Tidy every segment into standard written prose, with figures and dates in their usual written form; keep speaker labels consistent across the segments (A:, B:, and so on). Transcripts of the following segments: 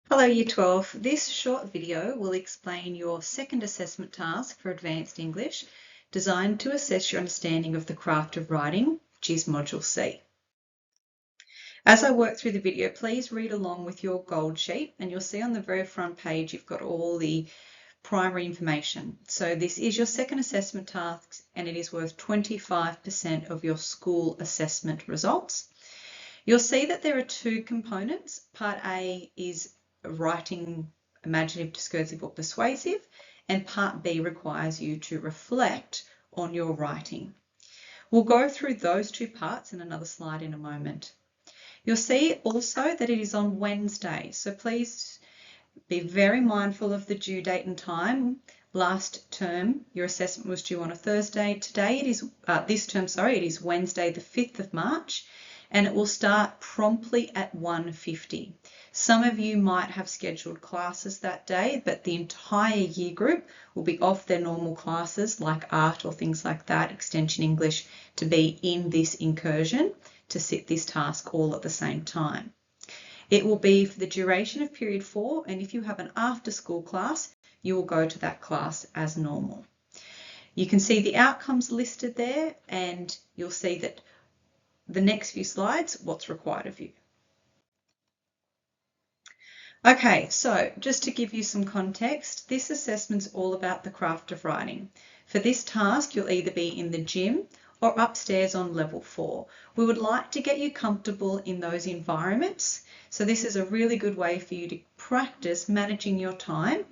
A: Hello Year 12. This short video will explain your second assessment task for Advanced English, designed to assess your understanding of the craft of writing, which is Module C. As I work through the video, please read along with your gold sheet, and you'll see on the very front page you've got all the primary information. So this is your second assessment task and it is worth 25% of your school assessment results. You'll see that there are two components. Part A is writing imaginative, discursive or persuasive, and part B requires you to reflect on your writing. We'll go through those two parts in another slide in a moment. You'll see also that it is on Wednesday, so please be very mindful of the due date and time. Last term your assessment was due on a Thursday. Today it is it is Wednesday the 5th of March, and it will start promptly at 1:50. Some of you might have scheduled classes that day, but the entire year group will be off their normal classes like art or things like that, Extension English, to be in this incursion to sit this task all at the same time. It will be for the duration of period 4, and if you have an after school class, you will go to that class as normal. You can see the outcomes listed there, and you'll see that the next few slides, what's required of you. Okay, so just to give you some context, this assessment's all about the craft of writing. For this task, you'll either be in the gym or upstairs on level 4. We would like to get you comfortable in those environments. So this is a really good way for you to practice managing your time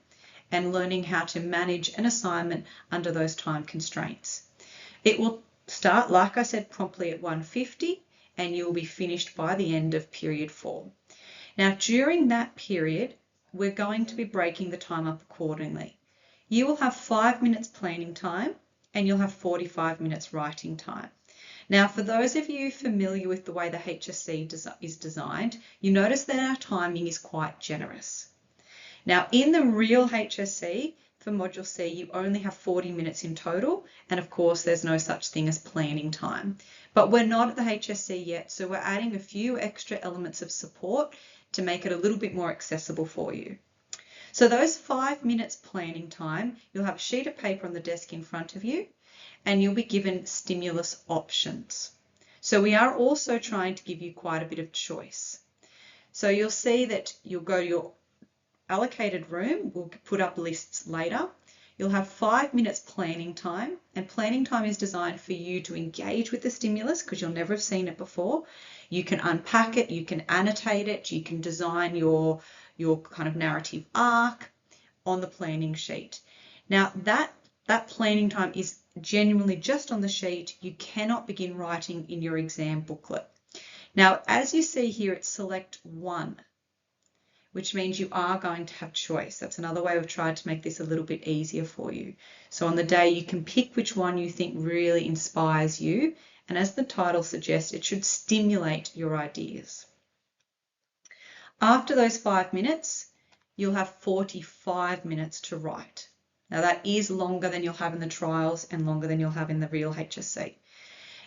A: and learning how to manage an assignment under those time constraints. It will start, like I said, promptly at 1:50, and you'll be finished by the end of period 4. Now, during that period, we're going to be breaking the time up accordingly. You will have 5 minutes planning time and you'll have 45 minutes writing time. Now, for those of you familiar with the way the HSC is designed, you notice that our timing is quite generous. Now, in the real HSC, for Module C, you only have 40 minutes in total, and of course there's no such thing as planning time. But we're not at the HSC yet, so we're adding a few extra elements of support to make it a little bit more accessible for you. So those 5 minutes planning time, you'll have a sheet of paper on the desk in front of you, and you'll be given stimulus options. So we are also trying to give you quite a bit of choice. So you'll see that you'll go to your allocated room. We'll put up lists later. You'll have 5 minutes planning time, and planning time is designed for you to engage with the stimulus because you'll never have seen it before. You can unpack it, you can annotate it, you can design your kind of narrative arc on the planning sheet. Now that planning time is genuinely just on the sheet. You cannot begin writing in your exam booklet. Now, as you see here, it's select 1. Which means you are going to have choice. That's another way we've tried to make this a little bit easier for you. So on the day you can pick which one you think really inspires you, and as the title suggests, it should stimulate your ideas. After those 5 minutes, you'll have 45 minutes to write. Now that is longer than you'll have in the trials and longer than you'll have in the real HSC.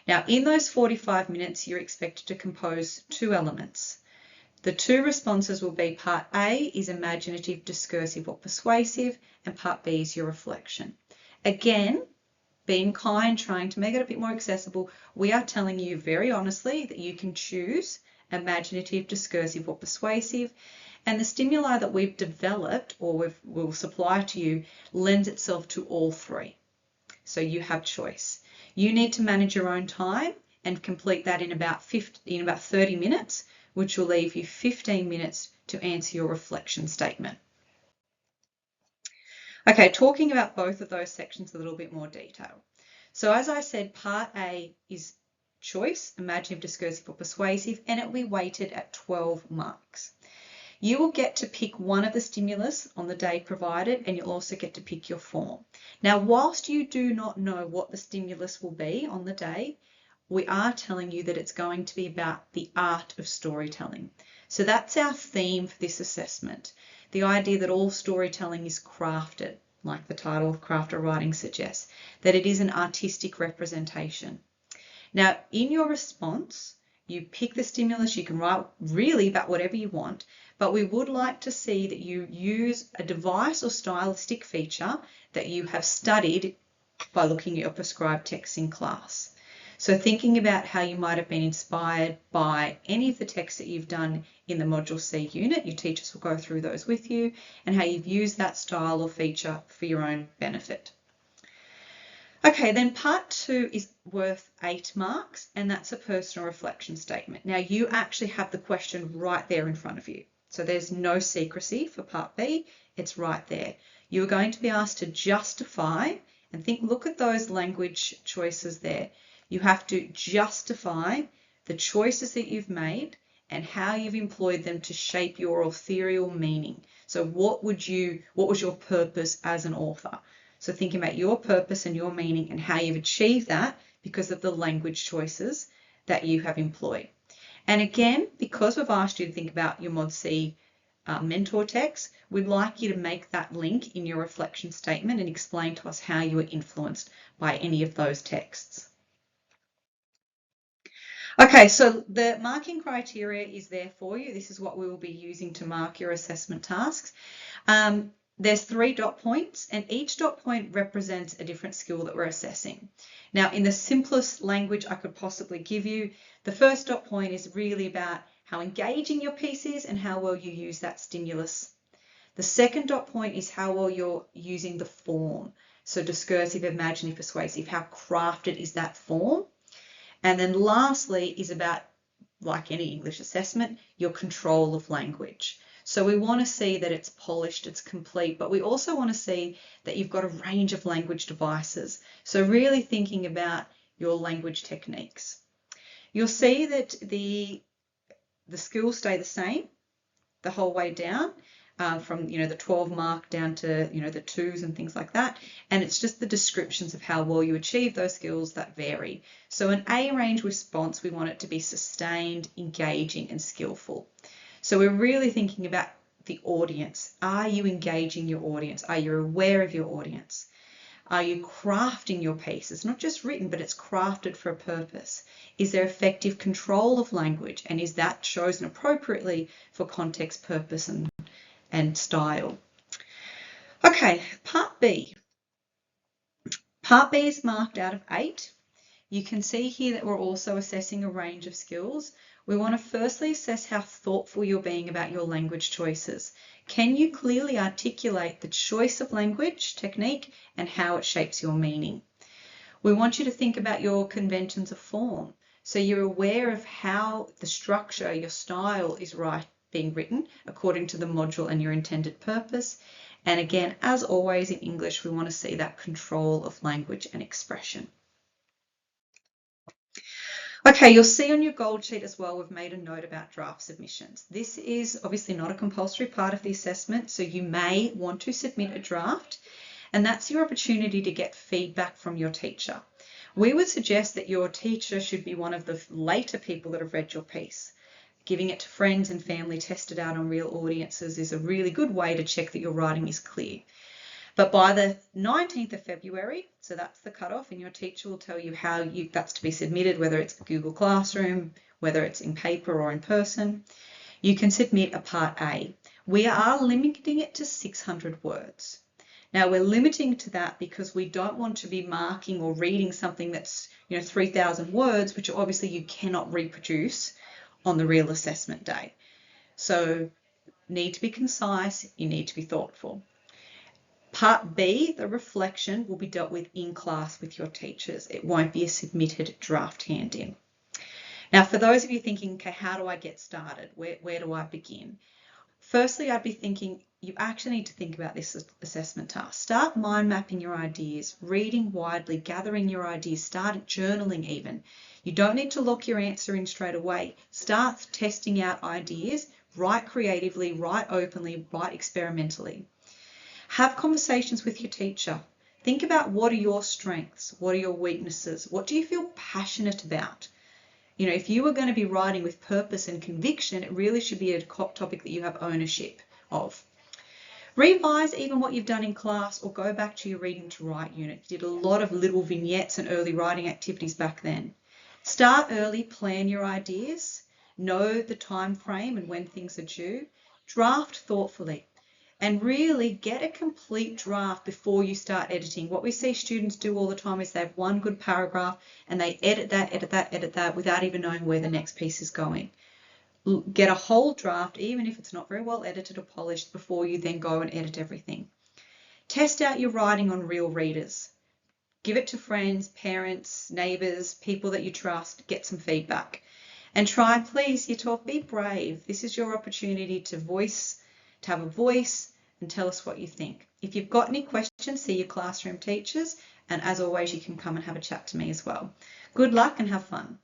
A: Now in those 45 minutes, you're expected to compose 2 elements. The 2 responses will be part A is imaginative, discursive or persuasive, and part B is your reflection. Again, being kind, trying to make it a bit more accessible, we are telling you very honestly that you can choose imaginative, discursive or persuasive, and the stimuli that we've developed or we'll supply to you lends itself to all 3. So you have choice. You need to manage your own time and complete that in about 30 minutes, which will leave you 15 minutes to answer your reflection statement. Okay, talking about both of those sections in a little bit more detail. So as I said, part A is choice, imaginative, discursive or persuasive, and it will be weighted at 12 marks. You will get to pick one of the stimulus on the day provided, and you'll also get to pick your form. Now, whilst you do not know what the stimulus will be on the day, we are telling you that it's going to be about the art of storytelling. So that's our theme for this assessment. The idea that all storytelling is crafted, like the title of Craft of Writing suggests, that it is an artistic representation. Now, in your response, you pick the stimulus, you can write really about whatever you want, but we would like to see that you use a device or stylistic feature that you have studied by looking at your prescribed texts in class. So thinking about how you might have been inspired by any of the texts that you've done in the Module C unit, your teachers will go through those with you, and how you've used that style or feature for your own benefit. Okay, then part 2 is worth 8 marks, and that's a personal reflection statement. Now you actually have the question right there in front of you. So there's no secrecy for part B, it's right there. You're going to be asked to justify and look at those language choices there. You have to justify the choices that you've made and how you've employed them to shape your authorial meaning. So what was your purpose as an author? So thinking about your purpose and your meaning and how you've achieved that because of the language choices that you have employed. And again, because we've asked you to think about your Mod C mentor text, we'd like you to make that link in your reflection statement and explain to us how you were influenced by any of those texts. Okay, so the marking criteria is there for you. This is what we will be using to mark your assessment tasks. There's 3 dot points, and each dot point represents a different skill that we're assessing. Now, in the simplest language I could possibly give you, the first dot point is really about how engaging your piece is and how well you use that stimulus. The second dot point is how well you're using the form. So discursive, imaginative, persuasive, how crafted is that form? And then lastly is about, like any English assessment, your control of language. So we want to see that it's polished, it's complete, but we also want to see that you've got a range of language devices. So really thinking about your language techniques. You'll see that the skills stay the same the whole way down. From the 12 mark down to the 2s and things like that, and it's just the descriptions of how well you achieve those skills that vary. So an A range response, we want it to be sustained, engaging and skillful. So we're really thinking about the audience. Are you engaging your audience? Are you aware of your audience? Are you crafting your piece? It's not just written, but it's crafted for a purpose. Is there effective control of language, and is that chosen appropriately for context, purpose and style? Okay, part B. Part B is marked out of 8. You can see here that we're also assessing a range of skills. We want to firstly assess how thoughtful you're being about your language choices. Can you clearly articulate the choice of language technique and how it shapes your meaning? We want you to think about your conventions of form. So you're aware of how the structure, your style is right, being written according to the module and your intended purpose. And again, as always in English, we want to see that control of language and expression. Okay, you'll see on your gold sheet as well, we've made a note about draft submissions. This is obviously not a compulsory part of the assessment, so you may want to submit a draft, and that's your opportunity to get feedback from your teacher. We would suggest that your teacher should be one of the later people that have read your piece. Giving it to friends and family, tested out on real audiences, is a really good way to check that your writing is clear. But by the 19th of February, so that's the cutoff, and your teacher will tell you how that's to be submitted, whether it's Google Classroom, whether it's in paper or in person. You can submit a Part A. We are limiting it to 600 words. Now we're limiting to that because we don't want to be marking or reading something that's 3,000 words, which obviously you cannot reproduce on the real assessment day. So need to be concise, you need to be thoughtful. Part B, the reflection, will be dealt with in class with your teachers. It won't be a submitted draft hand-in. Now for those of you thinking, okay, how do I get started? Where do I begin? Firstly, I'd be thinking you actually need to think about this assessment task. Start mind mapping your ideas, reading widely, gathering your ideas, start journaling even. You don't need to lock your answer in straight away. Start testing out ideas, write creatively, write openly, write experimentally. Have conversations with your teacher. Think about what are your strengths, what are your weaknesses, what do you feel passionate about? If you were going to be writing with purpose and conviction, it really should be a topic that you have ownership of. Revise even what you've done in class or go back to your reading to write unit. You did a lot of little vignettes and early writing activities back then. Start early, plan your ideas, know the time frame and when things are due. Draft thoughtfully. And really get a complete draft before you start editing. What we see students do all the time is they have one good paragraph and they edit that without even knowing where the next piece is going. Get a whole draft, even if it's not very well edited or polished, before you then go and edit everything. Test out your writing on real readers. Give it to friends, parents, neighbours, people that you trust. Get some feedback. And try, please, Year 12, be brave. This is your opportunity to have a voice and tell us what you think. If you've got any questions, see your classroom teachers, and as always, you can come and have a chat to me as well. Good luck and have fun.